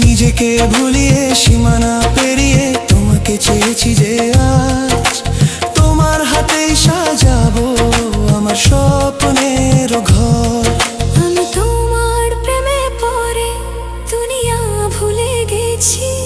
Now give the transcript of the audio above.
নিজেকে ভুলিয়ে সীমানা পেরিয়ে তোমাকে চেয়েছি যে আজ তোমার হাতেই সাজাবো আমার স্বপ্নের ঘর। আমি তোমার প্রেমে পড়ে দুনিয়া ভুলে গেছি।